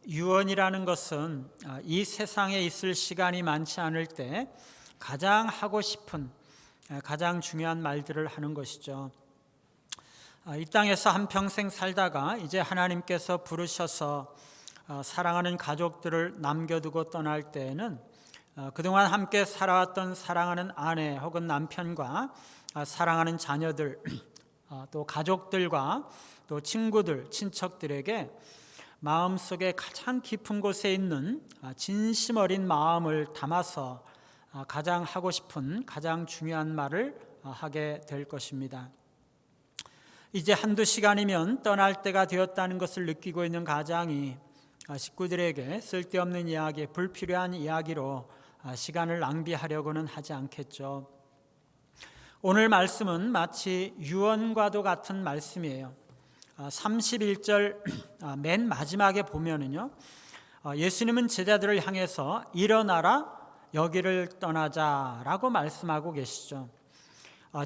유언이라는 것은 이 세상에 있을 시간이 많지 않을 때 가장 하고 싶은 가장 중요한 말들을 하는 것이죠. 이 땅에서 한평생 살다가 이제 하나님께서 부르셔서 사랑하는 가족들을 남겨두고 떠날 때에는 그동안 함께 살아왔던 사랑하는 아내 혹은 남편과 사랑하는 자녀들 또 가족들과 또 친구들, 친척들에게 마음속에 가장 깊은 곳에 있는 진심 어린 마음을 담아서 가장 하고 싶은 가장 중요한 말을 하게 될 것입니다. 이제 한두 시간이면 떠날 때가 되었다는 것을 느끼고 있는 가장이 식구들에게 쓸데없는 이야기, 불필요한 이야기로 시간을 낭비하려고는 하지 않겠죠. 오늘 말씀은 마치 유언과도 같은 말씀이에요. 31절 맨 마지막에 보면은요, 예수님은 제자들을 향해서 일어나라 여기를 떠나자라고 말씀하고 계시죠.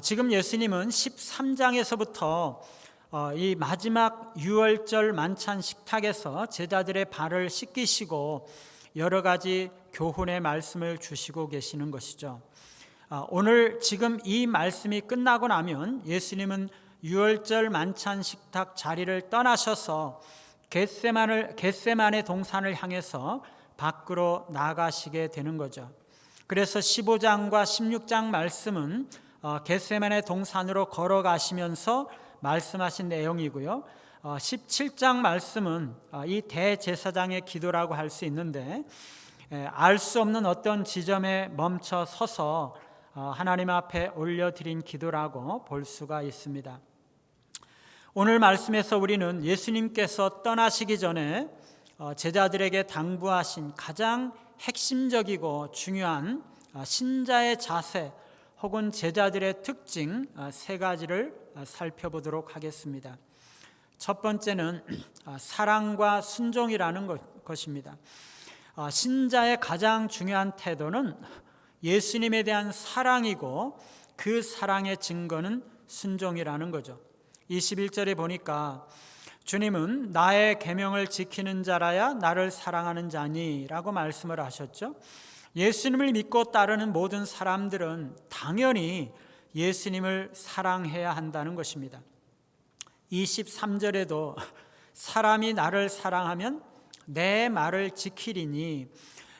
지금 예수님은 13장에서부터 이 마지막 유월절 만찬 식탁에서 제자들의 발을 씻기시고 여러 가지 교훈의 말씀을 주시고 계시는 것이죠. 오늘 지금 이 말씀이 끝나고 나면 예수님은 유월절 만찬 식탁 자리를 떠나셔서 겟세마네 동산을 향해서 밖으로 나가시게 되는 거죠. 그래서 15장과 16장 말씀은 겟세마네 동산으로 걸어가시면서 말씀하신 내용이고요. 17장 말씀은 이 대제사장의 기도라고 할 수 있는데 알 수 없는 어떤 지점에 멈춰 서서 하나님 앞에 올려드린 기도라고 볼 수가 있습니다. 오늘 말씀에서 우리는 예수님께서 떠나시기 전에 제자들에게 당부하신 가장 핵심적이고 중요한 신자의 자세 혹은 제자들의 특징 세 가지를 살펴보도록 하겠습니다. 첫 번째는 사랑과 순종이라는 것입니다. 신자의 가장 중요한 태도는 예수님에 대한 사랑이고 그 사랑의 증거는 순종이라는 거죠. 21절에 보니까 주님은 나의 계명을 지키는 자라야 나를 사랑하는 자니 라고 말씀을 하셨죠. 예수님을 믿고 따르는 모든 사람들은 당연히 예수님을 사랑해야 한다는 것입니다. 23절에도 사람이 나를 사랑하면 내 말을 지키리니,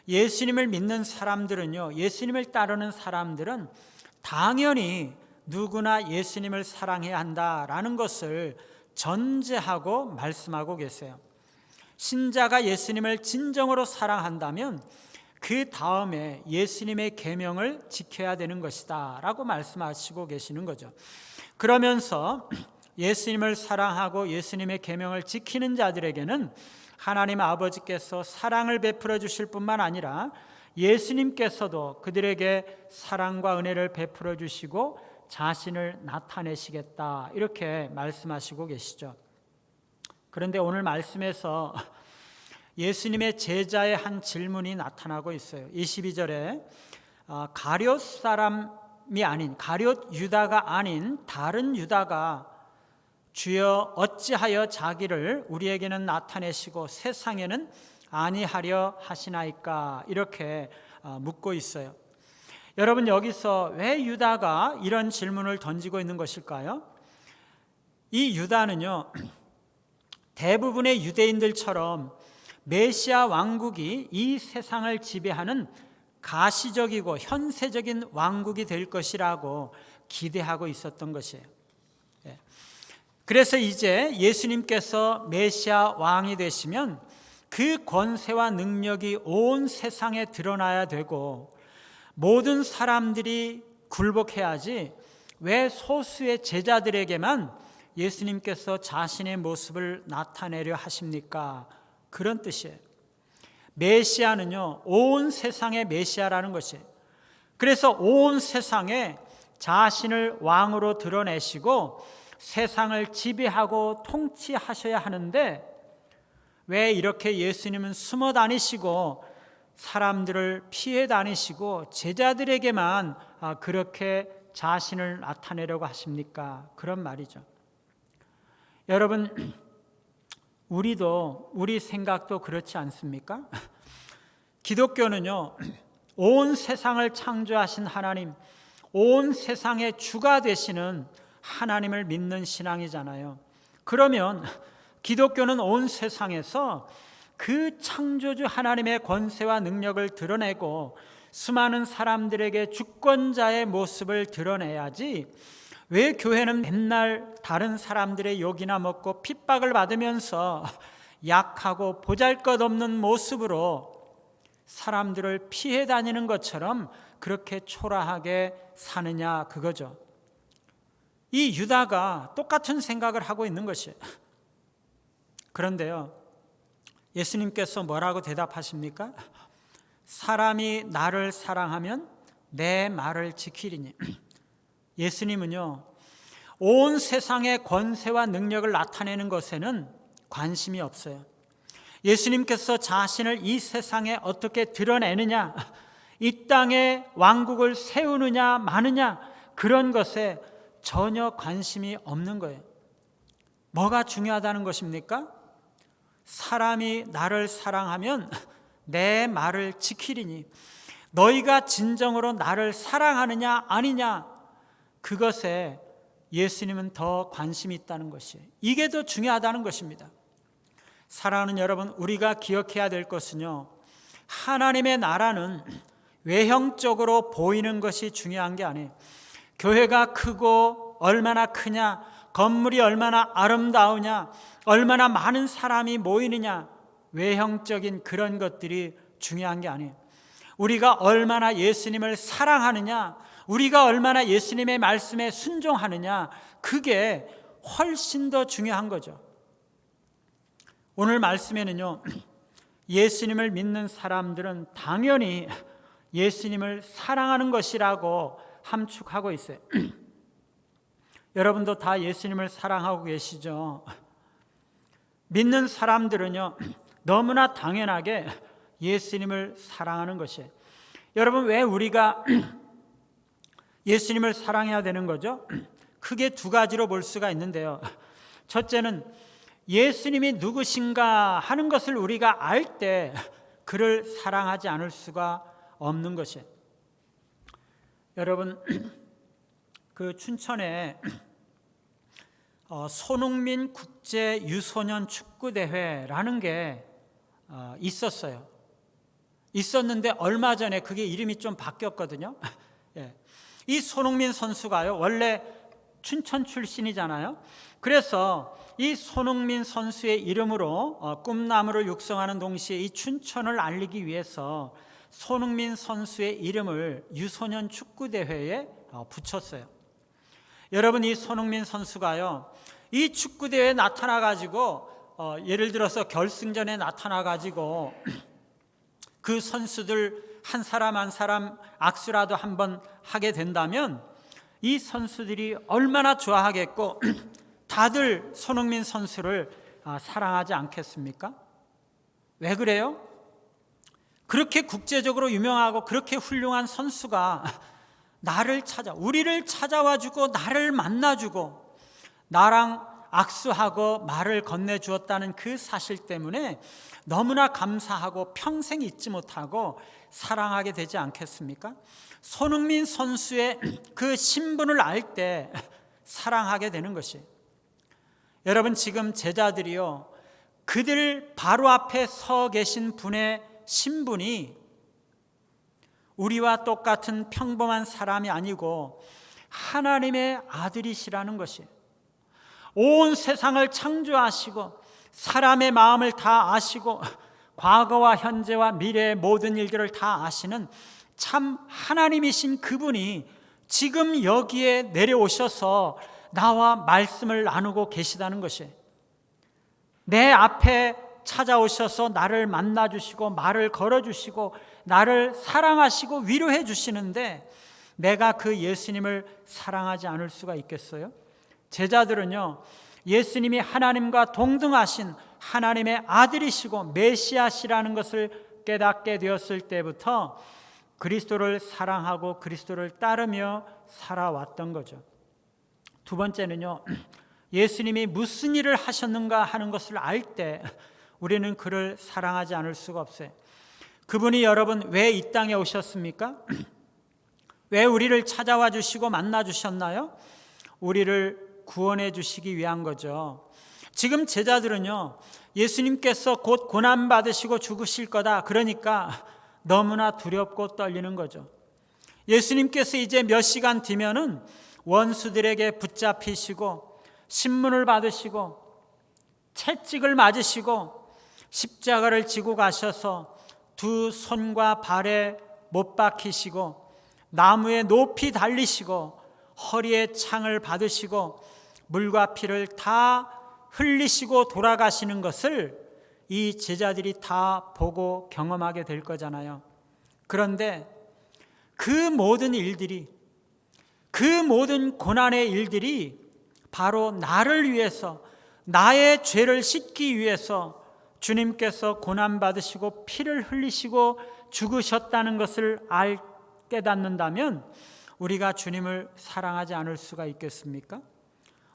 예수님을 믿는 사람들은요, 예수님을 따르는 사람들은 당연히 누구나 예수님을 사랑해야 한다라는 것을 전제하고 말씀하고 계세요. 신자가 예수님을 진정으로 사랑한다면 그 다음에 예수님의 계명을 지켜야 되는 것이다 라고 말씀하시고 계시는 거죠. 그러면서 예수님을 사랑하고 예수님의 계명을 지키는 자들에게는 하나님 아버지께서 사랑을 베풀어 주실 뿐만 아니라 예수님께서도 그들에게 사랑과 은혜를 베풀어 주시고 자신을 나타내시겠다 이렇게 말씀하시고 계시죠. 그런데 오늘 말씀에서 예수님의 제자의 한 질문이 나타나고 있어요. 22절에 가룟 사람이 아닌, 가룟 유다가 아닌 다른 유다가 주여 어찌하여 자기를 우리에게는 나타내시고 세상에는 아니하려 하시나이까 이렇게 묻고 있어요. 여러분, 여기서 왜 유다가 이런 질문을 던지고 있는 것일까요? 이 유다는요, 대부분의 유대인들처럼 메시아 왕국이 이 세상을 지배하는 가시적이고 현세적인 왕국이 될 것이라고 기대하고 있었던 것이에요. 그래서 이제 예수님께서 메시아 왕이 되시면 그 권세와 능력이 온 세상에 드러나야 되고 모든 사람들이 굴복해야지 왜 소수의 제자들에게만 예수님께서 자신의 모습을 나타내려 하십니까? 그런 뜻이에요. 메시아는요, 온 세상의 메시아라는 것이에요. 그래서 온 세상에 자신을 왕으로 드러내시고 세상을 지배하고 통치하셔야 하는데 왜 이렇게 예수님은 숨어 다니시고 사람들을 피해 다니시고 제자들에게만 그렇게 자신을 나타내려고 하십니까? 그런 말이죠. 여러분, 우리 생각도 그렇지 않습니까? 기독교는요, 온 세상을 창조하신 하나님, 온 세상의 주가 되시는 하나님을 믿는 신앙이잖아요. 그러면 기독교는 온 세상에서 그 창조주 하나님의 권세와 능력을 드러내고 수많은 사람들에게 주권자의 모습을 드러내야지, 왜 교회는 맨날 다른 사람들의 욕이나 먹고 핍박을 받으면서 약하고 보잘것없는 모습으로 사람들을 피해 다니는 것처럼 그렇게 초라하게 사느냐, 그거죠. 이 유다가 똑같은 생각을 하고 있는 것이에요. 그런데요, 예수님께서 뭐라고 대답하십니까? 사람이 나를 사랑하면 내 말을 지키리니. 예수님은요, 온 세상의 권세와 능력을 나타내는 것에는 관심이 없어요. 예수님께서 자신을 이 세상에 어떻게 드러내느냐, 이 땅에 왕국을 세우느냐 마느냐, 그런 것에 전혀 관심이 없는 거예요. 뭐가 중요하다는 것입니까? 사람이 나를 사랑하면 내 말을 지키리니. 너희가 진정으로 나를 사랑하느냐 아니냐, 그것에 예수님은 더 관심이 있다는 것이에요. 이게 더 중요하다는 것입니다. 사랑하는 여러분, 우리가 기억해야 될 것은요, 하나님의 나라는 외형적으로 보이는 것이 중요한 게 아니에요. 교회가 크고 얼마나 크냐, 건물이 얼마나 아름다우냐, 얼마나 많은 사람이 모이느냐, 외형적인 그런 것들이 중요한 게 아니에요. 우리가 얼마나 예수님을 사랑하느냐, 우리가 얼마나 예수님의 말씀에 순종하느냐, 그게 훨씬 더 중요한 거죠. 오늘 말씀에는요, 예수님을 믿는 사람들은 당연히 예수님을 사랑하는 것이라고 함축하고 있어요. 여러분도 다 예수님을 사랑하고 계시죠? 믿는 사람들은요, 너무나 당연하게 예수님을 사랑하는 것이에요. 여러분, 왜 우리가 예수님을 사랑해야 되는 거죠? 크게 두 가지로 볼 수가 있는데요. 첫째는 예수님이 누구신가 하는 것을 우리가 알 때 그를 사랑하지 않을 수가 없는 것이에요. 여러분, 그 춘천에 손흥민 국제 유소년 축구 대회라는 게 있었어요. 있었는데 얼마 전에 그게 이름이 좀 바뀌었거든요. 이 손흥민 선수가요, 원래 춘천 출신이잖아요. 그래서 이 손흥민 선수의 이름으로 꿈나무를 육성하는 동시에 이 춘천을 알리기 위해서 손흥민 선수의 이름을 유소년 축구대회에 붙였어요. 여러분, 이 손흥민 선수가요, 이 축구대회에 나타나가지고 예를 들어서 결승전에 나타나가지고 그 선수들 한 사람 한 사람 악수라도 한번 하게 된다면 이 선수들이 얼마나 좋아하겠고 다들 손흥민 선수를 사랑하지 않겠습니까? 왜 그래요? 그렇게 국제적으로 유명하고 그렇게 훌륭한 선수가 우리를 찾아와주고 나를 만나주고 나랑 악수하고 말을 건네주었다는 그 사실 때문에 너무나 감사하고 평생 잊지 못하고 사랑하게 되지 않겠습니까? 손흥민 선수의 그 신분을 알 때 사랑하게 되는 것이에요. 여러분, 지금 제자들이요, 그들 바로 앞에 서 계신 분의 신분이 우리와 똑같은 평범한 사람이 아니고 하나님의 아들이시라는 것이에요. 온 세상을 창조하시고 사람의 마음을 다 아시고 과거와 현재와 미래의 모든 일들을 다 아시는 참 하나님이신 그분이 지금 여기에 내려오셔서 나와 말씀을 나누고 계시다는 것이에요. 내 앞에 찾아오셔서 나를 만나주시고 말을 걸어주시고 나를 사랑하시고 위로해 주시는데 내가 그 예수님을 사랑하지 않을 수가 있겠어요? 제자들은요, 예수님이 하나님과 동등하신 하나님의 아들이시고 메시아시라는 것을 깨닫게 되었을 때부터 그리스도를 사랑하고 그리스도를 따르며 살아왔던 거죠. 두 번째는요, 예수님이 무슨 일을 하셨는가 하는 것을 알 때 우리는 그를 사랑하지 않을 수가 없어요. 그분이 여러분 왜 이 땅에 오셨습니까? 왜 우리를 찾아와 주시고 만나 주셨나요? 우리를 구원해 주시기 위한 거죠. 지금 제자들은요, 예수님께서 곧 고난 받으시고 죽으실 거다, 그러니까 너무나 두렵고 떨리는 거죠. 예수님께서 이제 몇 시간 뒤면은 원수들에게 붙잡히시고 신문을 받으시고 채찍을 맞으시고 십자가를 지고 가셔서 두 손과 발에 못 박히시고 나무에 높이 달리시고 허리에 창을 받으시고 물과 피를 다 흘리시고 돌아가시는 것을 이 제자들이 다 보고 경험하게 될 거잖아요. 그런데 그 모든 일들이, 그 모든 고난의 일들이 바로 나를 위해서, 나의 죄를 씻기 위해서 주님께서 고난받으시고 피를 흘리시고 죽으셨다는 것을 깨닫는다면 우리가 주님을 사랑하지 않을 수가 있겠습니까?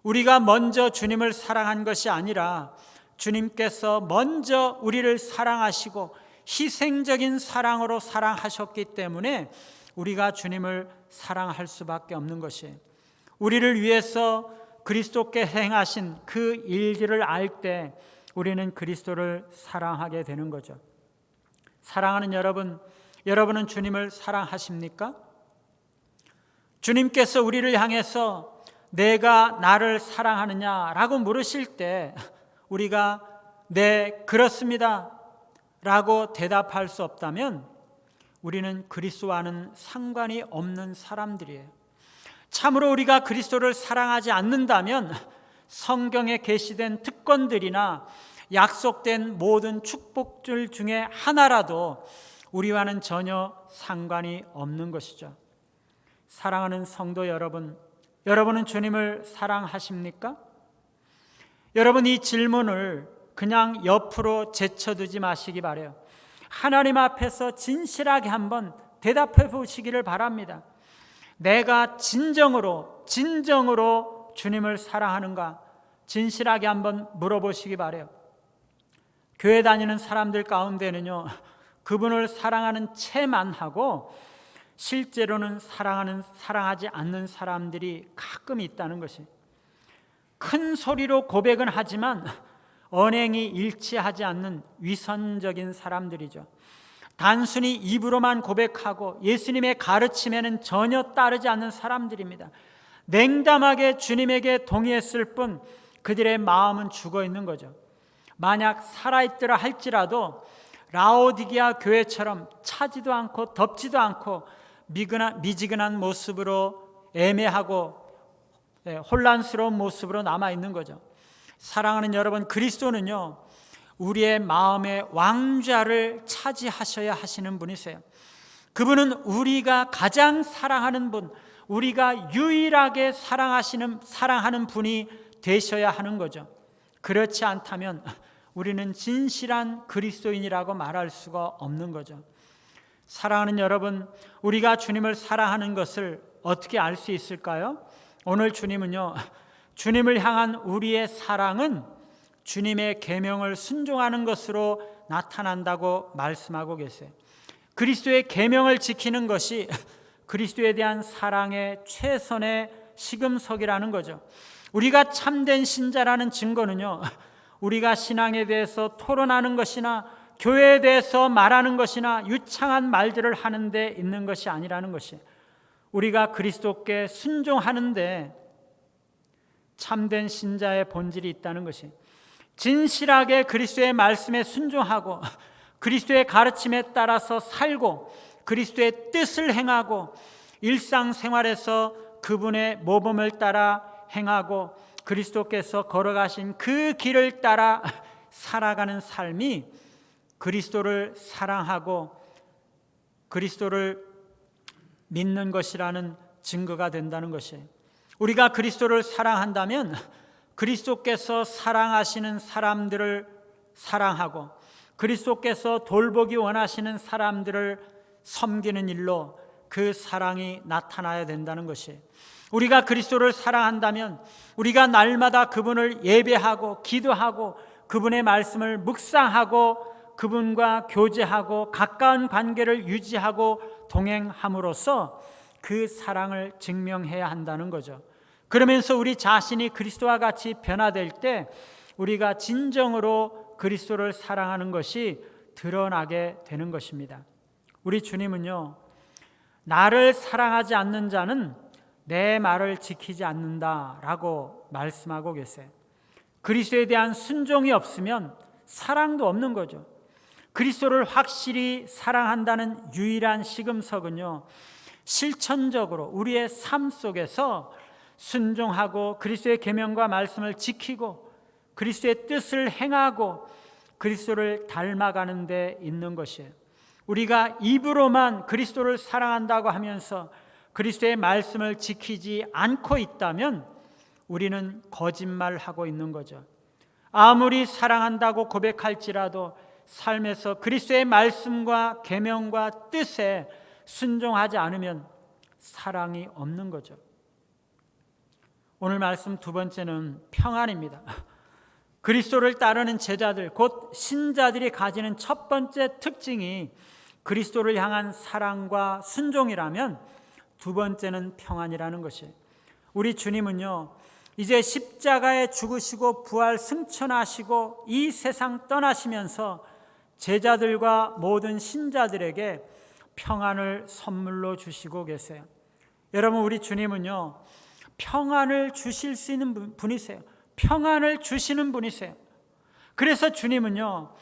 우리가 먼저 주님을 사랑한 것이 아니라 주님께서 먼저 우리를 사랑하시고 희생적인 사랑으로 사랑하셨기 때문에 우리가 주님을 사랑할 수밖에 없는 것이에요. 우리를 위해서 그리스도께 행하신 그 일들을 알 때 우리는 그리스도를 사랑하게 되는 거죠. 사랑하는 여러분, 여러분은 주님을 사랑하십니까? 주님께서 우리를 향해서 내가 나를 사랑하느냐라고 물으실 때 우리가 네, 그렇습니다 라고 대답할 수 없다면 우리는 그리스도와는 상관이 없는 사람들이에요. 참으로 우리가 그리스도를 사랑하지 않는다면 성경에 게시된 특권들이나 약속된 모든 축복들 중에 하나라도 우리와는 전혀 상관이 없는 것이죠. 사랑하는 성도 여러분, 여러분은 주님을 사랑하십니까? 여러분, 이 질문을 그냥 옆으로 제쳐두지 마시기 바라요. 하나님 앞에서 진실하게 한번 대답해 보시기를 바랍니다. 내가 진정으로 주님을 사랑하는가? 진실하게 한번 물어보시기 바라요. 교회 다니는 사람들 가운데는요, 그분을 사랑하는 체만 하고 실제로는 사랑하지 않는 사람들이 가끔 있다는 것이, 큰 소리로 고백은 하지만 언행이 일치하지 않는 위선적인 사람들이죠. 단순히 입으로만 고백하고 예수님의 가르침에는 전혀 따르지 않는 사람들입니다. 냉담하게 주님에게 동의했을 뿐 그들의 마음은 죽어 있는 거죠. 만약 살아있더라 할지라도 라오디게아 교회처럼 차지도 않고 덥지도 않고 미지근한 모습으로 애매하고 혼란스러운 모습으로 남아있는 거죠. 사랑하는 여러분, 그리스도는요, 우리의 마음의 왕좌를 차지하셔야 하시는 분이세요. 그분은 우리가 가장 사랑하는 분, 우리가 유일하게 사랑하는 분이 되셔야 하는 거죠. 그렇지 않다면 우리는 진실한 그리스도인이라고 말할 수가 없는 거죠. 사랑하는 여러분, 우리가 주님을 사랑하는 것을 어떻게 알 수 있을까요? 오늘 주님은요, 주님을 향한 우리의 사랑은 주님의 계명을 순종하는 것으로 나타난다고 말씀하고 계세요. 그리스도의 계명을 지키는 것이 그리스도에 대한 사랑의 최선의 시금석이라는 거죠. 우리가 참된 신자라는 증거는요, 우리가 신앙에 대해서 토론하는 것이나 교회에 대해서 말하는 것이나 유창한 말들을 하는 데 있는 것이 아니라는 것이, 우리가 그리스도께 순종하는데 참된 신자의 본질이 있다는 것이, 진실하게 그리스도의 말씀에 순종하고 그리스도의 가르침에 따라서 살고 그리스도의 뜻을 행하고 일상생활에서 그분의 모범을 따라 행하고 그리스도께서 걸어가신 그 길을 따라 살아가는 삶이 그리스도를 사랑하고 그리스도를 믿는 것이라는 증거가 된다는 것이에요. 우리가 그리스도를 사랑한다면 그리스도께서 사랑하시는 사람들을 사랑하고 그리스도께서 돌보기 원하시는 사람들을 섬기는 일로 그 사랑이 나타나야 된다는 것이에요. 우리가 그리스도를 사랑한다면 우리가 날마다 그분을 예배하고 기도하고 그분의 말씀을 묵상하고 그분과 교제하고 가까운 관계를 유지하고 동행함으로써 그 사랑을 증명해야 한다는 거죠. 그러면서 우리 자신이 그리스도와 같이 변화될 때 우리가 진정으로 그리스도를 사랑하는 것이 드러나게 되는 것입니다. 우리 주님은요, 나를 사랑하지 않는 자는 내 말을 지키지 않는다라고 말씀하고 계세요. 그리스도에 대한 순종이 없으면 사랑도 없는 거죠. 그리스도를 확실히 사랑한다는 유일한 시금석은요, 실천적으로 우리의 삶 속에서 순종하고 그리스도의 계명과 말씀을 지키고 그리스도의 뜻을 행하고 그리스도를 닮아가는 데 있는 것이에요. 우리가 입으로만 그리스도를 사랑한다고 하면서 그리스도의 말씀을 지키지 않고 있다면 우리는 거짓말하고 있는 거죠. 아무리 사랑한다고 고백할지라도 삶에서 그리스도의 말씀과 계명과 뜻에 순종하지 않으면 사랑이 없는 거죠. 오늘 말씀 두 번째는 평안입니다. 그리스도를 따르는 제자들, 곧 신자들이 가지는 첫 번째 특징이 그리스도를 향한 사랑과 순종이라면 두 번째는 평안이라는 것이에요. 우리 주님은요, 이제 십자가에 죽으시고 부활 승천하시고 이 세상 떠나시면서 제자들과 모든 신자들에게 평안을 선물로 주시고 계세요. 여러분, 우리 주님은요, 평안을 주실 수 있는 분이세요. 평안을 주시는 분이세요. 그래서 주님은요,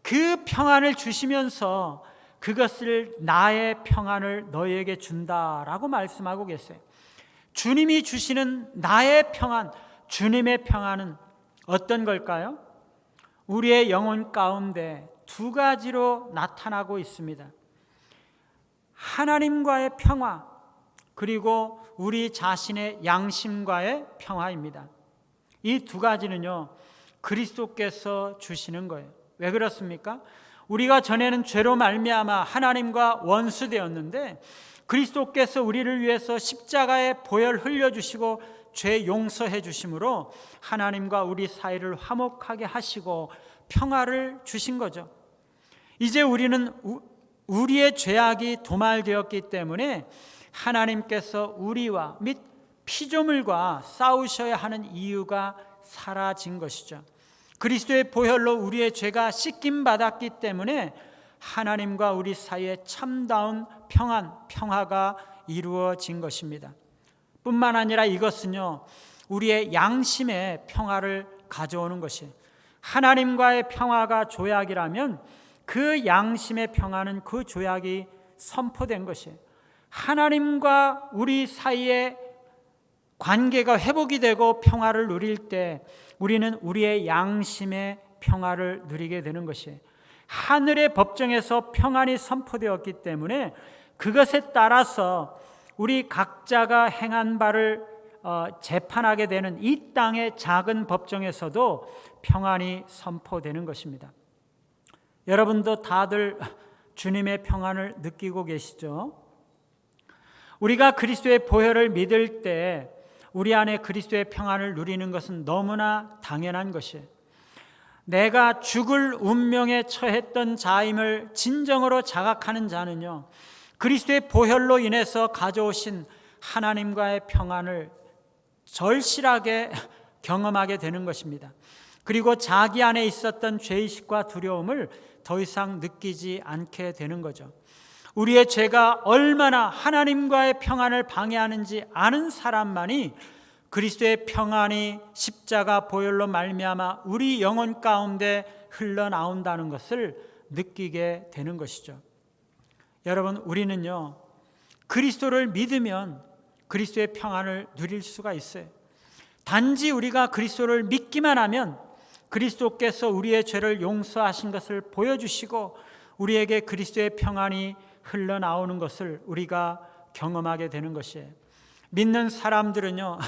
그 평안을 주시면서 그것을 나의 평안을 너희에게 준다라고 말씀하고 계세요. 주님이 주시는 나의 평안, 주님의 평안은 어떤 걸까요? 우리의 영혼 가운데 두 가지로 나타나고 있습니다. 하나님과의 평화, 그리고 우리 자신의 양심과의 평화입니다. 이 두 가지는요, 그리스도께서 주시는 거예요. 왜 그렇습니까? 우리가 전에는 죄로 말미암아 하나님과 원수되었는데 그리스도께서 우리를 위해서 십자가에 보혈 흘려주시고 죄 용서해 주심으로 하나님과 우리 사이를 화목하게 하시고 평화를 주신 거죠. 이제 우리는 우리의 죄악이 도말되었기 때문에 하나님께서 우리와 및 피조물과 싸우셔야 하는 이유가 사라진 것이죠. 그리스도의 보혈로 우리의 죄가 씻김받았기 때문에 하나님과 우리 사이에 참다운 평화가 이루어진 것입니다. 뿐만 아니라 이것은요, 우리의 양심의 평화를 가져오는 것이에요. 하나님과의 평화가 조약이라면 그 양심의 평화는 그 조약이 선포된 것이에요. 하나님과 우리 사이에 관계가 회복이 되고 평화를 누릴 때 우리는 우리의 양심의 평화를 누리게 되는 것이에요. 하늘의 법정에서 평안이 선포되었기 때문에 그것에 따라서 우리 각자가 행한 바를 재판하게 되는 이 땅의 작은 법정에서도 평안이 선포되는 것입니다. 여러분도 다들 주님의 평안을 느끼고 계시죠? 우리가 그리스도의 보혈을 믿을 때 우리 안에 그리스도의 평안을 누리는 것은 너무나 당연한 것이에요. 내가 죽을 운명에 처했던 자임을 진정으로 자각하는 자는요, 그리스도의 보혈로 인해서 가져오신 하나님과의 평안을 절실하게 경험하게 되는 것입니다. 그리고 자기 안에 있었던 죄의식과 두려움을 더 이상 느끼지 않게 되는 거죠. 우리의 죄가 얼마나 하나님과의 평안을 방해하는지 아는 사람만이 그리스도의 평안이 십자가 보혈로 말미암아 우리 영혼 가운데 흘러나온다는 것을 느끼게 되는 것이죠. 여러분, 우리는요, 그리스도를 믿으면 그리스도의 평안을 누릴 수가 있어요. 단지 우리가 그리스도를 믿기만 하면 그리스도께서 우리의 죄를 용서하신 것을 보여주시고 우리에게 그리스도의 평안이 흘러나오는 것을 우리가 경험하게 되는 것이에요. 믿는 사람들은요,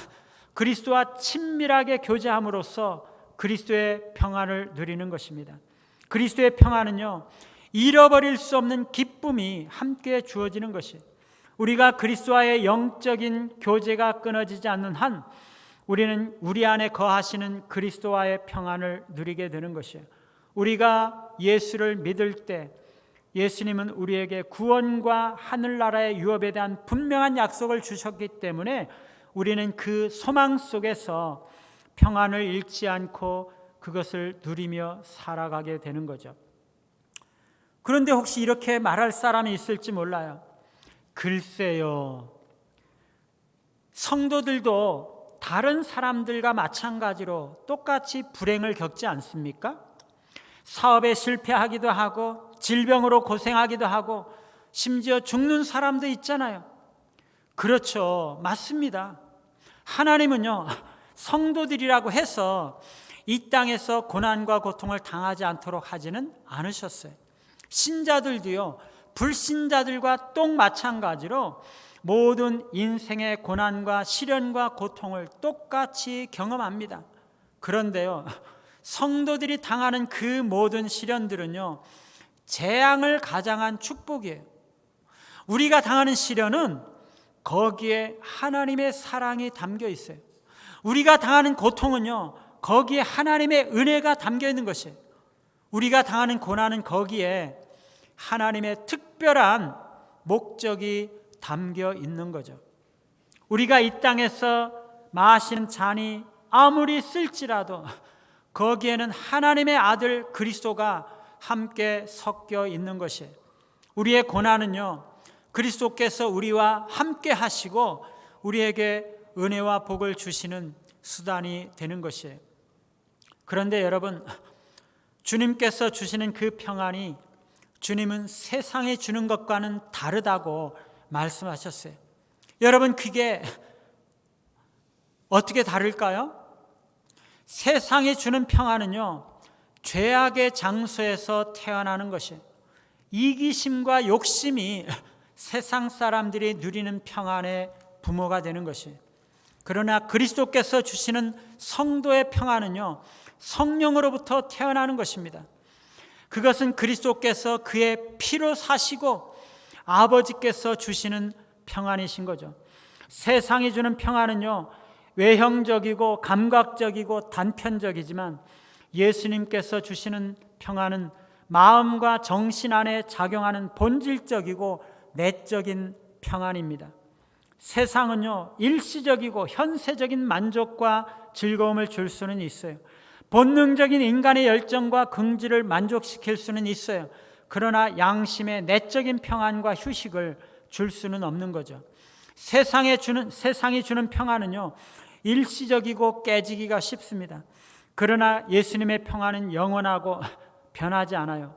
그리스도와 친밀하게 교제함으로써 그리스도의 평안을 누리는 것입니다. 그리스도의 평안은요, 잃어버릴 수 없는 기쁨이 함께 주어지는 것이에요. 우리가 그리스도와의 영적인 교제가 끊어지지 않는 한 우리는 우리 안에 거하시는 그리스도와의 평안을 누리게 되는 것이에요. 우리가 예수를 믿을 때 예수님은 우리에게 구원과 하늘나라의 유업에 대한 분명한 약속을 주셨기 때문에 우리는 그 소망 속에서 평안을 잃지 않고 그것을 누리며 살아가게 되는 거죠. 그런데 혹시 이렇게 말할 사람이 있을지 몰라요. 글쎄요, 성도들도 다른 사람들과 마찬가지로 똑같이 불행을 겪지 않습니까? 사업에 실패하기도 하고 질병으로 고생하기도 하고 심지어 죽는 사람도 있잖아요. 그렇죠, 맞습니다. 하나님은요, 성도들이라고 해서 이 땅에서 고난과 고통을 당하지 않도록 하지는 않으셨어요. 신자들도요, 불신자들과 똑 마찬가지로 모든 인생의 고난과 시련과 고통을 똑같이 경험합니다. 그런데요, 성도들이 당하는 그 모든 시련들은요, 재앙을 가장한 축복이에요. 우리가 당하는 시련은 거기에 하나님의 사랑이 담겨 있어요. 우리가 당하는 고통은요, 거기에 하나님의 은혜가 담겨 있는 것이에요. 우리가 당하는 고난은 거기에 하나님의 특별한 목적이 담겨 있는 거죠. 우리가 이 땅에서 마시는 잔이 아무리 쓸지라도 거기에는 하나님의 아들 그리스도가 함께 섞여 있는 것이에요. 우리의 고난은요, 그리스도께서 우리와 함께 하시고 우리에게 은혜와 복을 주시는 수단이 되는 것이에요. 그런데 여러분, 주님께서 주시는 그 평안이 주님은 세상에 주는 것과는 다르다고 말씀하셨어요. 여러분, 그게 어떻게 다를까요? 세상에 주는 평안은요, 죄악의 장소에서 태어나는 것이에요. 이기심과 욕심이 세상 사람들이 누리는 평안의 부모가 되는 것이에요. 그러나 그리스도께서 주시는 성도의 평안은요, 성령으로부터 태어나는 것입니다. 그것은 그리스도께서 그의 피로 사시고 아버지께서 주시는 평안이신 거죠. 세상이 주는 평안은요, 외형적이고 감각적이고 단편적이지만 예수님께서 주시는 평안은 마음과 정신 안에 작용하는 본질적이고 내적인 평안입니다. 세상은요, 일시적이고 현세적인 만족과 즐거움을 줄 수는 있어요. 본능적인 인간의 열정과 긍지를 만족시킬 수는 있어요. 그러나 양심의 내적인 평안과 휴식을 줄 수는 없는 거죠. 세상이 주는 평안은요, 일시적이고 깨지기가 쉽습니다. 그러나 예수님의 평안은 영원하고 변하지 않아요.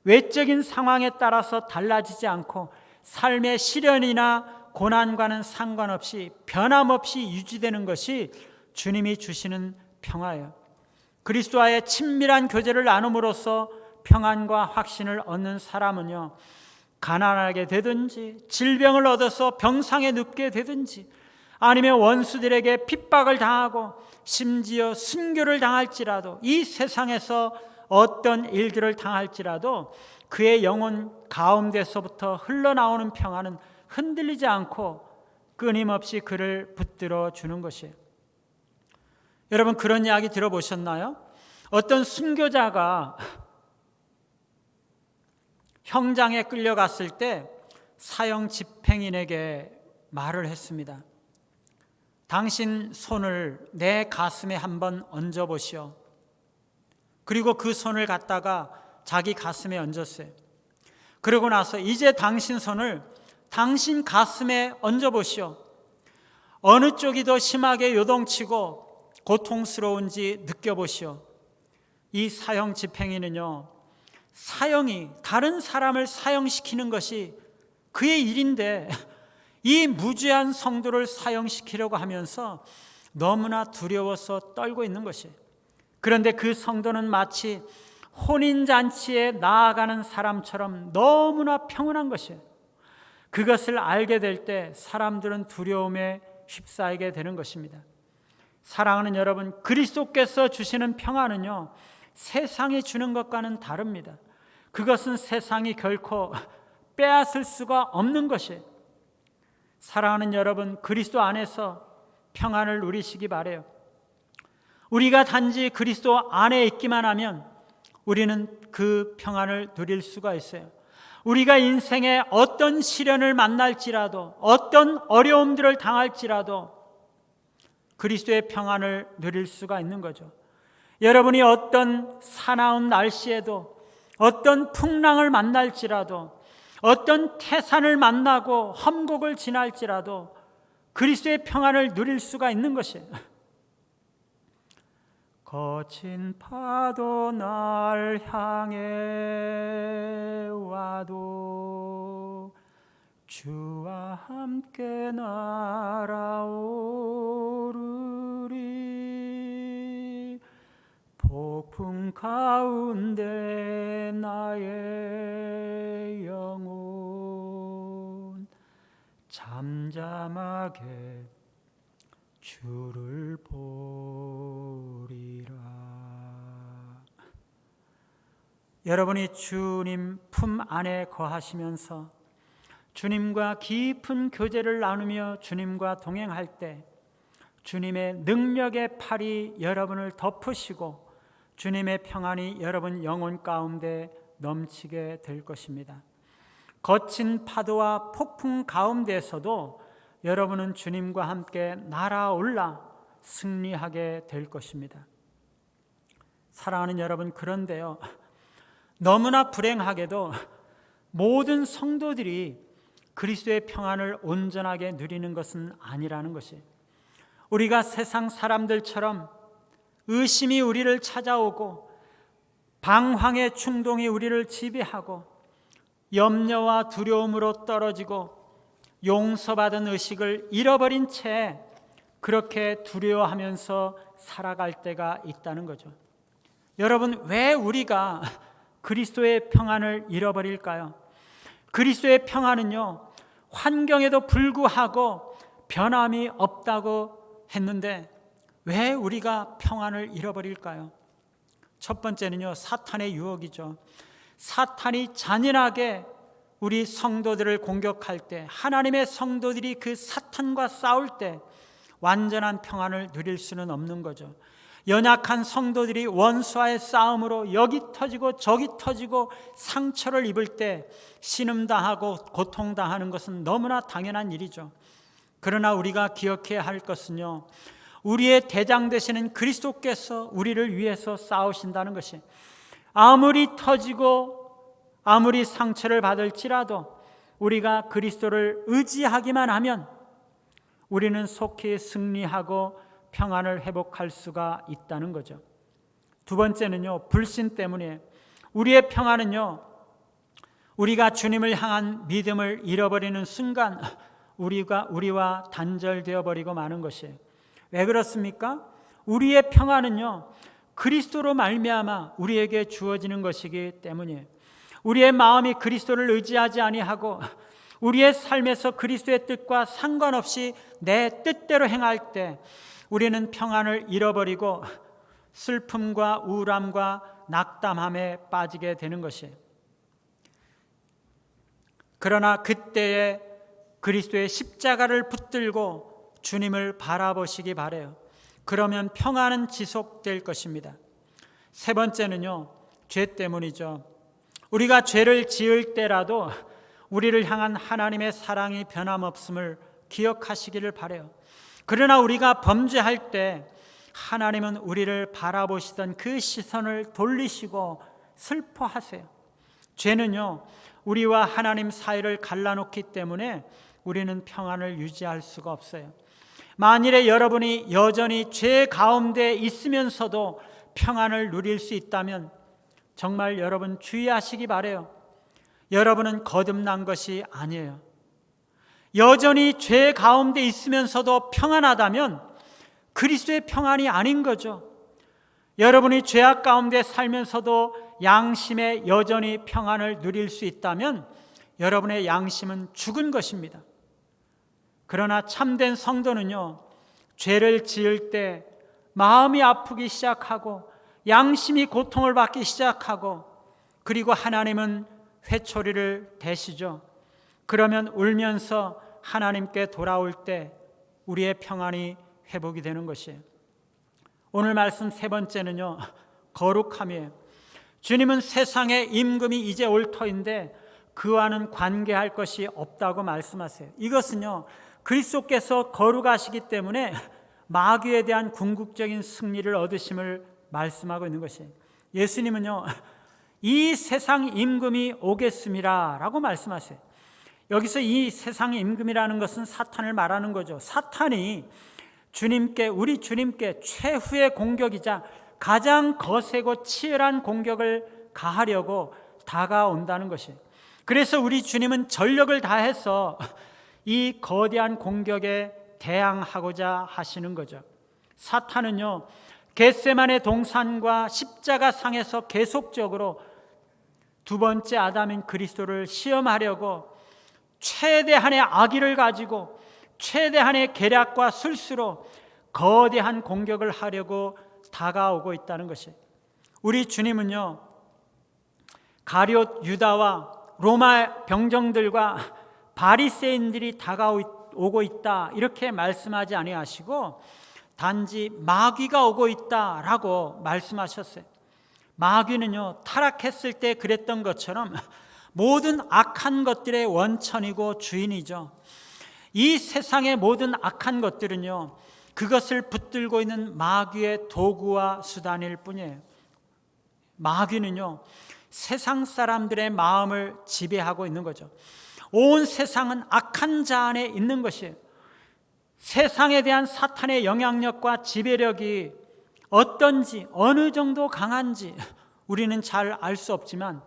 외적인 상황에 따라서 달라지지 않고 삶의 시련이나 고난과는 상관없이 변함없이 유지되는 것이 주님이 주시는 평화예요. 그리스도와의 친밀한 교제를 나눔으로써 평안과 확신을 얻는 사람은요, 가난하게 되든지 질병을 얻어서 병상에 눕게 되든지 아니면 원수들에게 핍박을 당하고 심지어 순교를 당할지라도, 이 세상에서 어떤 일들을 당할지라도 그의 영혼 가운데서부터 흘러나오는 평안은 흔들리지 않고 끊임없이 그를 붙들어 주는 것이에요. 여러분, 그런 이야기 들어보셨나요? 어떤 순교자가 형장에 끌려갔을 때 사형 집행인에게 말을 했습니다. 당신 손을 내 가슴에 한번 얹어보시오. 그리고 그 손을 갖다가 자기 가슴에 얹었어요. 그러고 나서 이제 당신 손을 당신 가슴에 얹어보시오. 어느 쪽이 더 심하게 요동치고 고통스러운지 느껴보시오. 이 사형 집행인은요, 사형이 다른 사람을 사형시키는 것이 그의 일인데 이 무죄한 성도를 사형시키려고 하면서 너무나 두려워서 떨고 있는 것이에요. 그런데 그 성도는 마치 혼인잔치에 나아가는 사람처럼 너무나 평온한 것이에요. 그것을 알게 될 때 사람들은 두려움에 휩싸이게 되는 것입니다. 사랑하는 여러분, 그리스도께서 주시는 평안은요, 세상이 주는 것과는 다릅니다. 그것은 세상이 결코 빼앗을 수가 없는 것이에요. 사랑하는 여러분, 그리스도 안에서 평안을 누리시기 바라요. 우리가 단지 그리스도 안에 있기만 하면 우리는 그 평안을 누릴 수가 있어요. 우리가 인생에 어떤 시련을 만날지라도, 어떤 어려움들을 당할지라도 그리스도의 평안을 누릴 수가 있는 거죠. 여러분이 어떤 사나운 날씨에도, 어떤 풍랑을 만날지라도, 어떤 태산을 만나고 험곡을 지날지라도 그리스도의 평안을 누릴 수가 있는 것이에요. 거친 파도 날 향해 와도 주와 함께 날아오르리. 폭풍 가운데 나의 영혼 잠잠하게 주를 보리라. 여러분이 주님 품 안에 거하시면서 주님과 깊은 교제를 나누며 주님과 동행할 때 주님의 능력의 팔이 여러분을 덮으시고 주님의 평안이 여러분 영혼 가운데 넘치게 될 것입니다. 거친 파도와 폭풍 가운데서도 여러분은 주님과 함께 날아올라 승리하게 될 것입니다. 사랑하는 여러분, 그런데요, 너무나 불행하게도 모든 성도들이 그리스도의 평안을 온전하게 누리는 것은 아니라는 것이에요. 우리가 세상 사람들처럼 의심이 우리를 찾아오고 방황의 충동이 우리를 지배하고 염려와 두려움으로 떨어지고 용서받은 의식을 잃어버린 채 그렇게 두려워하면서 살아갈 때가 있다는 거죠. 여러분, 왜 우리가 그리스도의 평안을 잃어버릴까요? 그리스도의 평안은요, 환경에도 불구하고 변함이 없다고 했는데 왜 우리가 평안을 잃어버릴까요? 첫 번째는요, 사탄의 유혹이죠. 사탄이 잔인하게 우리 성도들을 공격할 때, 하나님의 성도들이 그 사탄과 싸울 때 완전한 평안을 누릴 수는 없는 거죠. 연약한 성도들이 원수와의 싸움으로 여기 터지고 저기 터지고 상처를 입을 때 신음당하고 고통당하는 것은 너무나 당연한 일이죠. 그러나 우리가 기억해야 할 것은요, 우리의 대장 되시는 그리스도께서 우리를 위해서 싸우신다는 것이, 아무리 터지고 아무리 상처를 받을지라도 우리가 그리스도를 의지하기만 하면 우리는 속히 승리하고 평안을 회복할 수가 있다는 거죠. 두 번째는요, 불신 때문에 우리의 평안은요, 우리가 주님을 향한 믿음을 잃어버리는 순간 우리와 단절되어 버리고 마는 것이에요. 왜 그렇습니까? 우리의 평안은요, 그리스도로 말미암아 우리에게 주어지는 것이기 때문이에요. 우리의 마음이 그리스도를 의지하지 아니하고 우리의 삶에서 그리스도의 뜻과 상관없이 내 뜻대로 행할 때 우리는 평안을 잃어버리고 슬픔과 우울함과 낙담함에 빠지게 되는 것이에요. 그러나 그때에 그리스도의 십자가를 붙들고 주님을 바라보시기 바라요. 그러면 평안은 지속될 것입니다. 세 번째는요, 죄 때문이죠. 우리가 죄를 지을 때라도 우리를 향한 하나님의 사랑이 변함없음을 기억하시기를 바라요. 그러나 우리가 범죄할 때 하나님은 우리를 바라보시던 그 시선을 돌리시고 슬퍼하세요. 죄는요, 우리와 하나님 사이를 갈라놓기 때문에 우리는 평안을 유지할 수가 없어요. 만일에 여러분이 여전히 죄 가운데 있으면서도 평안을 누릴 수 있다면 정말 여러분 주의하시기 바라요. 여러분은 거듭난 것이 아니에요. 여전히 죄 가운데 있으면서도 평안하다면 그리스도의 평안이 아닌 거죠. 여러분이 죄악 가운데 살면서도 양심에 여전히 평안을 누릴 수 있다면 여러분의 양심은 죽은 것입니다. 그러나 참된 성도는요, 죄를 지을 때 마음이 아프기 시작하고 양심이 고통을 받기 시작하고 그리고 하나님은 회초리를 대시죠. 그러면 울면서 하나님께 돌아올 때 우리의 평안이 회복이 되는 것이에요. 오늘 말씀 세 번째는요, 거룩함이에요. 주님은 세상의 임금이 이제 올 터인데 그와는 관계할 것이 없다고 말씀하세요. 이것은요, 그리스도께서 거룩하시기 때문에 마귀에 대한 궁극적인 승리를 얻으심을 말씀하고 있는 것이에요. 예수님은요, 이 세상 임금이 오겠습니다 라고 말씀하세요. 여기서 이 세상 임금이라는 것은 사탄을 말하는 거죠. 사탄이 우리 주님께 최후의 공격이자 가장 거세고 치열한 공격을 가하려고 다가온다는 것이에요. 그래서 우리 주님은 전력을 다해서 이 거대한 공격에 대항하고자 하시는 거죠. 사탄은요, 겟세마네 동산과 십자가 상에서 계속적으로 두 번째 아담인 그리스도를 시험하려고 최대한의 악의를 가지고 최대한의 계략과 술수로 거대한 공격을 하려고 다가오고 있다는 것이에요. 우리 주님은요, 가룟 유다와 로마 병정들과 바리새인들이 다가오고 있다 이렇게 말씀하지 아니하시고 단지 마귀가 오고 있다라고 말씀하셨어요. 마귀는요, 타락했을 때 그랬던 것처럼 모든 악한 것들의 원천이고 주인이죠. 이 세상의 모든 악한 것들은요, 그것을 붙들고 있는 마귀의 도구와 수단일 뿐이에요. 마귀는요, 세상 사람들의 마음을 지배하고 있는 거죠. 온 세상은 악한 자 안에 있는 것이에요. 세상에 대한 사탄의 영향력과 지배력이 어떤지, 어느 정도 강한지 우리는 잘 알 수 없지만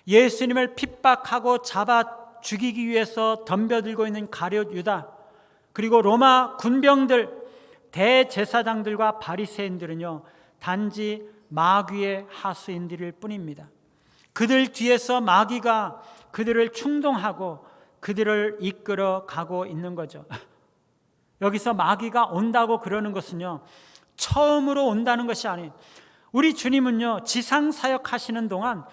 예수님을 핍박하고 잡아 죽이기 위해서 덤벼들고 있는 가룟 유다, 그리고 로마 군병들, 대제사장들과 바리새인들은요, 단지 마귀의 하수인들일 뿐입니다. 그들 뒤에서 마귀가 그들을 충동하고 그들을 이끌어 가고 있는 거죠. 여기서 마귀가 온다고 그러는 것은요, 처음으로 온다는 것이 아니에요. 우리 주님은요, 지상 사역하시는 동안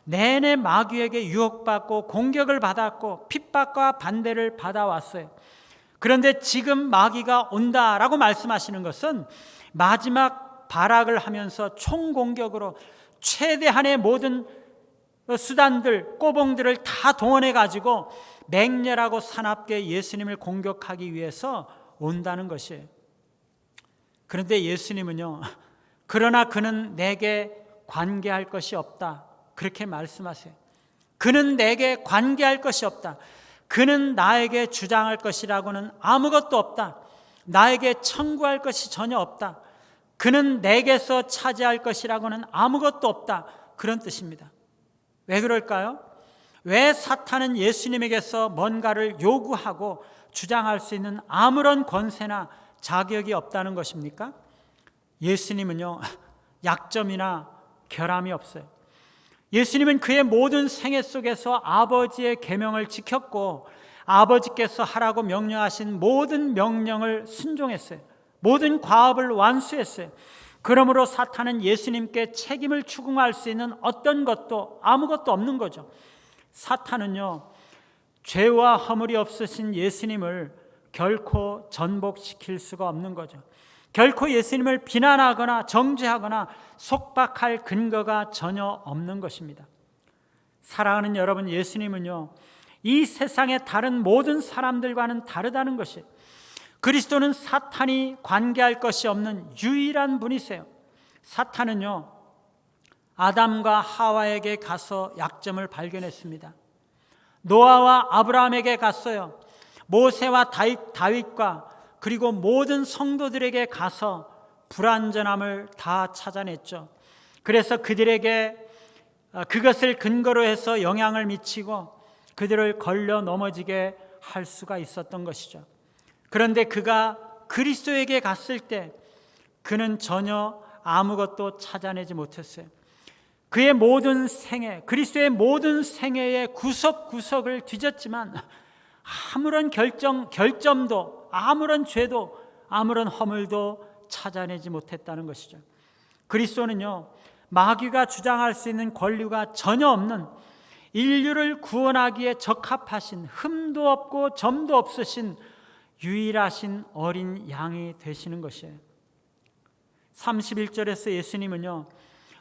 내내 마귀에게 유혹받고 공격을 받았고 핍박과 반대를 받아왔어요. 그런데 지금 마귀가 온다라고 말씀하시는 것은 마지막 발악을 하면서 총공격으로 최대한의 모든 수단들, 꼬봉들을 다 동원해 가지고 맹렬하고 사납게 예수님을 공격하기 위해서 온다는 것이에요. 그런데 예수님은요, 그러나 그는 내게 관계할 것이 없다 그렇게 말씀하세요. 그는 내게 관계할 것이 없다. 그는 나에게 주장할 것이라고는 아무것도 없다. 나에게 청구할 것이 전혀 없다. 그는 내게서 차지할 것이라고는 아무것도 없다. 그런 뜻입니다. 왜 그럴까요? 왜 사탄은 예수님에게서 뭔가를 요구하고 주장할 수 있는 아무런 권세나 자격이 없다는 것입니까? 예수님은요, 약점이나 결함이 없어요. 예수님은 그의 모든 생애 속에서 아버지의 계명을 지켰고 아버지께서 하라고 명령하신 모든 명령을 순종했어요. 모든 과업을 완수했어요. 그러므로 사탄은 예수님께 책임을 추궁할 수 있는 어떤 것도 아무것도 없는 거죠. 사탄은요, 죄와 허물이 없으신 예수님을 결코 전복시킬 수가 없는 거죠. 결코 예수님을 비난하거나 정죄하거나 속박할 근거가 전혀 없는 것입니다. 사랑하는 여러분, 예수님은요, 이 세상의 다른 모든 사람들과는 다르다는 것이에요. 그리스도는 사탄이 관계할 것이 없는 유일한 분이세요. 사탄은요, 아담과 하와에게 가서 약점을 발견했습니다. 노아와 아브라함에게 갔어요. 모세와 다윗과 그리고 모든 성도들에게 가서 불완전함을 다 찾아냈죠. 그래서 그들에게 그것을 근거로 해서 영향을 미치고 그들을 걸려 넘어지게 할 수가 있었던 것이죠. 그런데 그가 그리스도에게 갔을 때 그는 전혀 아무것도 찾아내지 못했어요. 그의 모든 생애, 그리스도의 모든 생애의 구석구석을 뒤졌지만 아무런 결점도, 아무런 죄도, 아무런 허물도 찾아내지 못했다는 것이죠. 그리스도는요, 마귀가 주장할 수 있는 권리가 전혀 없는 인류를 구원하기에 적합하신, 흠도 없고 점도 없으신 유일하신 어린 양이 되시는 것이에요. 31절에서 예수님은요,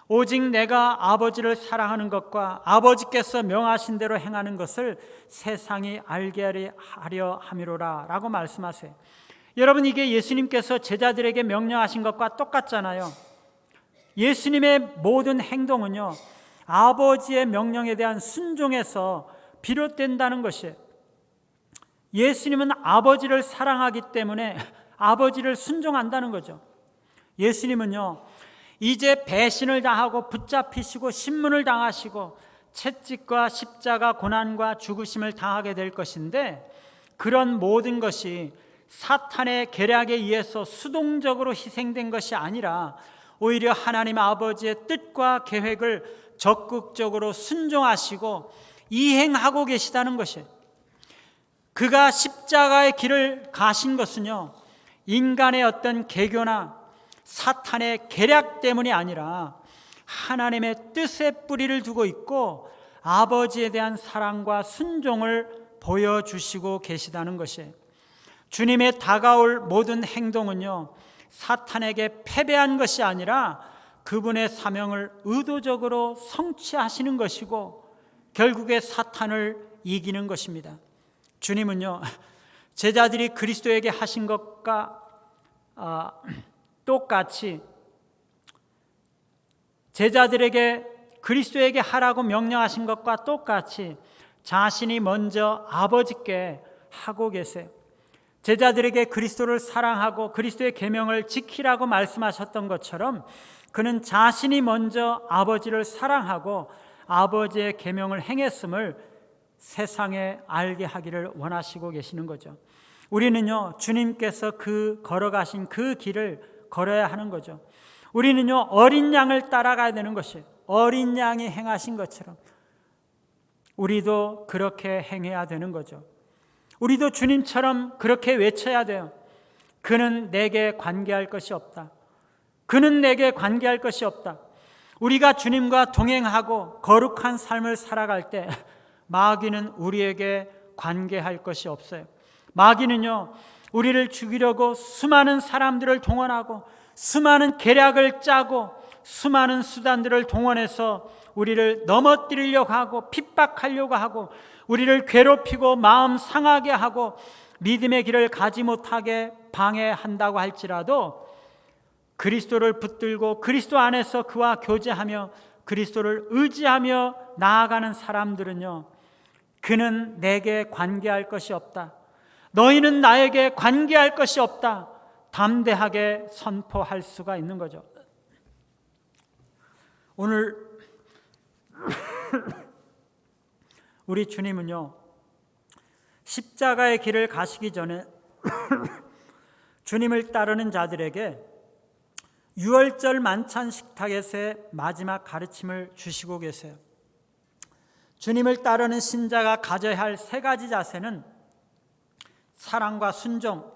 오직 내가 아버지를 사랑하는 것과 아버지께서 명하신 대로 행하는 것을 세상이 알게 하려 함이로라 라고 말씀하세요. 여러분, 이게 예수님께서 제자들에게 명령하신 것과 똑같잖아요. 예수님의 모든 행동은요, 아버지의 명령에 대한 순종에서 비롯된다는 것이에요. 예수님은 아버지를 사랑하기 때문에 아버지를 순종한다는 거죠. 예수님은요, 이제 배신을 당하고 붙잡히시고 신문을 당하시고 채찍과 십자가 고난과 죽으심을 당하게 될 것인데, 그런 모든 것이 사탄의 계략에 의해서 수동적으로 희생된 것이 아니라 오히려 하나님 아버지의 뜻과 계획을 적극적으로 순종하시고 이행하고 계시다는 것이에요. 그가 십자가의 길을 가신 것은요, 인간의 어떤 계교나 사탄의 계략 때문이 아니라 하나님의 뜻에 뿌리를 두고 있고 아버지에 대한 사랑과 순종을 보여주시고 계시다는 것이에요. 주님의 다가올 모든 행동은요, 사탄에게 패배한 것이 아니라 그분의 사명을 의도적으로 성취하시는 것이고 결국에 사탄을 이기는 것입니다. 주님은요, 제자들이 그리스도에게 하신 것과 똑같이 제자들에게 그리스도에게 하라고 명령하신 것과 똑같이 자신이 먼저 아버지께 하고 계세요. 제자들에게 그리스도를 사랑하고 그리스도의 계명을 지키라고 말씀하셨던 것처럼 그는 자신이 먼저 아버지를 사랑하고 아버지의 계명을 행했음을 세상에 알게 하기를 원하시고 계시는 거죠. 우리는요, 주님께서 걸어가신 그 길을 걸어야 하는 거죠. 우리는요, 어린 양을 따라가야 되는 것이에요. 어린 양이 행하신 것처럼 우리도 그렇게 행해야 되는 거죠. 우리도 주님처럼 그렇게 외쳐야 돼요. 그는 내게 관계할 것이 없다. 그는 내게 관계할 것이 없다. 우리가 주님과 동행하고 거룩한 삶을 살아갈 때 마귀는 우리에게 관계할 것이 없어요. 마귀는요, 우리를 죽이려고 수많은 사람들을 동원하고 수많은 계략을 짜고 수많은 수단들을 동원해서 우리를 넘어뜨리려고 하고 핍박하려고 하고 우리를 괴롭히고 마음 상하게 하고 믿음의 길을 가지 못하게 방해한다고 할지라도 그리스도를 붙들고 그리스도 안에서 그와 교제하며 그리스도를 의지하며 나아가는 사람들은요, 그는 내게 관계할 것이 없다. 너희는 나에게 관계할 것이 없다. 담대하게 선포할 수가 있는 거죠. 오늘 우리 주님은요, 십자가의 길을 가시기 전에 주님을 따르는 자들에게 유월절 만찬 식탁에서의 마지막 가르침을 주시고 계세요. 주님을 따르는 신자가 가져야 할 세 가지 자세는 사랑과 순종,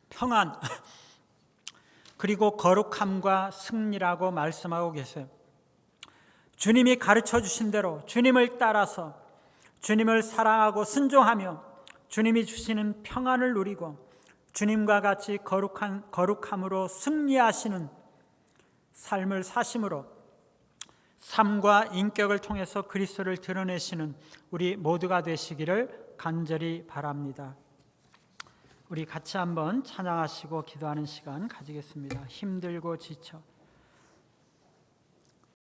평안, 그리고 거룩함과 승리라고 말씀하고 계세요. 주님이 가르쳐 주신 대로 주님을 따라서 주님을 사랑하고 순종하며 주님이 주시는 평안을 누리고 주님과 같이 거룩함으로 승리하시는 삶을 사심으로 삶과 인격을 통해서 그리스도를 드러내시는 우리 모두가 되시기를 간절히 바랍니다. 우리 같이 한번 찬양하시고 기도하는 시간 가지겠습니다. 힘들고 지쳐